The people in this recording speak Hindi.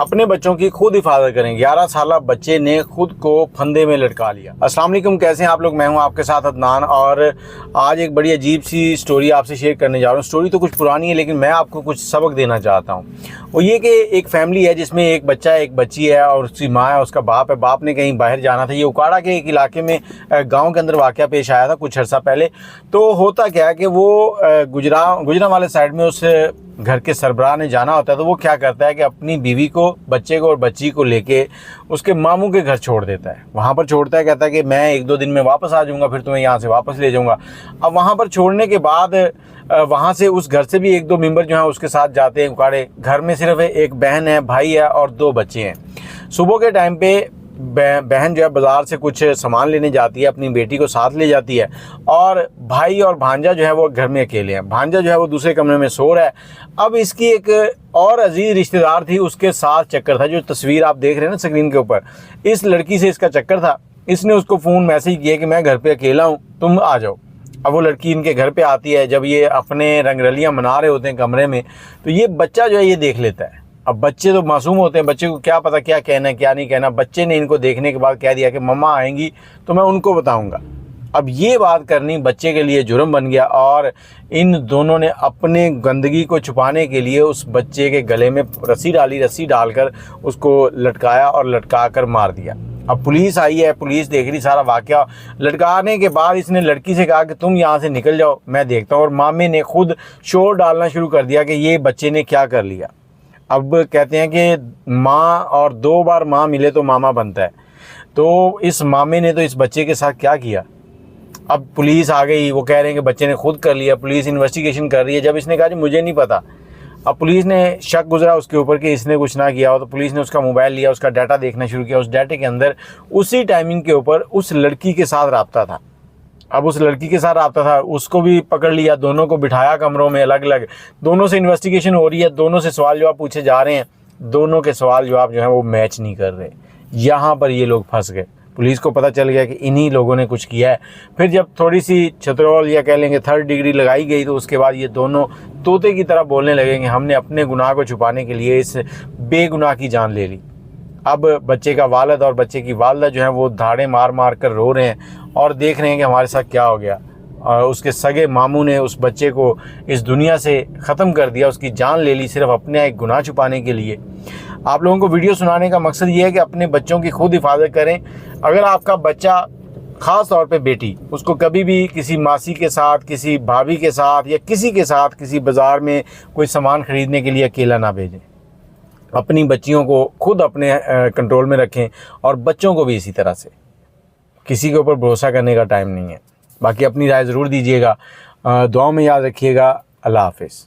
अपने बच्चों की खुद हिफाजत करें। 11 साल बच्चे ने खुद को फंदे में लटका लिया। अस्सलाम वालेकुम, कैसे हैं आप लोग? मैं हूं आपके साथ अदनान और आज एक बड़ी अजीब सी स्टोरी आपसे शेयर करने जा रहा हूं। स्टोरी तो कुछ पुरानी है लेकिन मैं आपको कुछ सबक देना चाहता हूं। वो ये कि एक फैमिली है जिसमें एक बच्चा है, एक बच्ची है और उसकी माँ है, उसका बाप है। बाप ने कहीं बाहर जाना था। ये उकाड़ा के एक इलाके में गाँव के अंदर वाक़या पेश आया था कुछ अर्सा पहले। तो होता क्या है कि वो गुजरा वाले साइड में उस घर के सरबराह ने जाना होता है। तो वो क्या करता है कि अपनी बीवी को, बच्चे को और बच्ची को लेके उसके मामू के घर छोड़ देता है। वहाँ पर छोड़ता है, कहता है कि मैं 1-2 दिन में वापस आ जाऊँगा, फिर तुम्हें यहाँ से वापस ले जाऊँगा। अब वहाँ पर छोड़ने के बाद वहाँ से उस घर से भी 1-2 मेंबर जो हैं उसके साथ जाते हैं उकाड़े। घर में सिर्फ एक बहन है, भाई है और 2 बच्चे हैं। सुबह के टाइम पे बहन जो है बाज़ार से कुछ सामान लेने जाती है, अपनी बेटी को साथ ले जाती है और भाई और भांजा जो है वो घर में अकेले हैं। भांजा जो है वो दूसरे कमरे में सो रहा है। अब इसकी एक और अजीज रिश्तेदार थी, उसके साथ चक्कर था। जो तस्वीर आप देख रहे हैं ना स्क्रीन के ऊपर, इस लड़की से इसका चक्कर था। इसने उसको फ़ोन मैसेज किया कि मैं घर पे अकेला हूँ, तुम आ जाओ। अब वो लड़की इनके घर पे आती है। जब ये अपने रंगरलियाँ मना रहे होते हैं कमरे में, तो ये बच्चा जो है ये देख लेता है। अब बच्चे तो मासूम होते हैं, बच्चे को क्या पता क्या कहना है क्या नहीं कहना। बच्चे ने इनको देखने के बाद कह दिया कि मम्मा आएंगी तो मैं उनको बताऊंगा। अब ये बात करनी बच्चे के लिए जुर्म बन गया और इन दोनों ने अपने गंदगी को छुपाने के लिए उस बच्चे के गले में रस्सी डाली। रस्सी डालकर उसको लटकाया और लटका कर मार दिया। अब पुलिस आई है, पुलिस देख रही सारा वाकया। लटकाने के बाद इसने लड़की से कहा कि तुम यहाँ से निकल जाओ, मैं देखता हूँ। और मामे ने खुद शोर डालना शुरू कर दिया कि ये बच्चे ने क्या कर लिया। अब कहते हैं कि माँ और 2 बार माँ मिले तो मामा बनता है। तो इस मामे ने तो इस बच्चे के साथ क्या किया। अब पुलिस आ गई, वो कह रहे हैं कि बच्चे ने खुद कर लिया। पुलिस इन्वेस्टिगेशन कर रही है। जब इसने कहा कि मुझे नहीं पता, अब पुलिस ने शक गुजरा उसके ऊपर कि इसने कुछ ना किया हो, तो पुलिस ने उसका मोबाइल लिया, उसका डाटा देखना शुरू किया। उस डाटे के अंदर उसी टाइमिंग के ऊपर उस लड़की के साथ रब्ता था। अब उस लड़की के साथ रब्ता था, उसको भी पकड़ लिया, दोनों को बिठाया कमरों में अलग अलग। दोनों से इन्वेस्टिगेशन हो रही है, दोनों से सवाल जवाब पूछे जा रहे हैं। दोनों के सवाल जवाब जो है वो मैच नहीं कर रहे। यहाँ पर ये लोग फंस गए। पुलिस को पता चल गया कि इन्हीं लोगों ने कुछ किया है। फिर जब थोड़ी सी छतरोल या कह लेंगे 3rd डिग्री लगाई गई, तो उसके बाद ये दोनों तोते की तरह बोलने लगे कि हमने अपने गुनाह को छुपाने के लिए इस बेगुनाह की जान ले ली। अब बच्चे का वालिद और बच्चे की वालदा जो है वो धाड़े मार मार कर रो रहे हैं और देख रहे हैं कि हमारे साथ क्या हो गया। और उसके सगे मामू ने उस बच्चे को इस दुनिया से ख़त्म कर दिया, उसकी जान ले ली सिर्फ अपने एक गुनाह छुपाने के लिए। आप लोगों को वीडियो सुनाने का मकसद ये है कि अपने बच्चों की खुद हिफाजत करें। अगर आपका बच्चा, ख़ास तौर पे बेटी, उसको कभी भी किसी मासी के साथ, किसी भाभी के साथ या किसी के साथ किसी बाज़ार में कोई सामान ख़रीदने के लिए अकेला ना भेजें। अपनी बच्चियों को खुद अपने कंट्रोल में रखें और बच्चों को भी इसी तरह से। किसी के ऊपर भरोसा करने का टाइम नहीं है। बाकी अपनी राय ज़रूर दीजिएगा, दुआओं में याद रखिएगा। अल्लाह हाफ़िज़।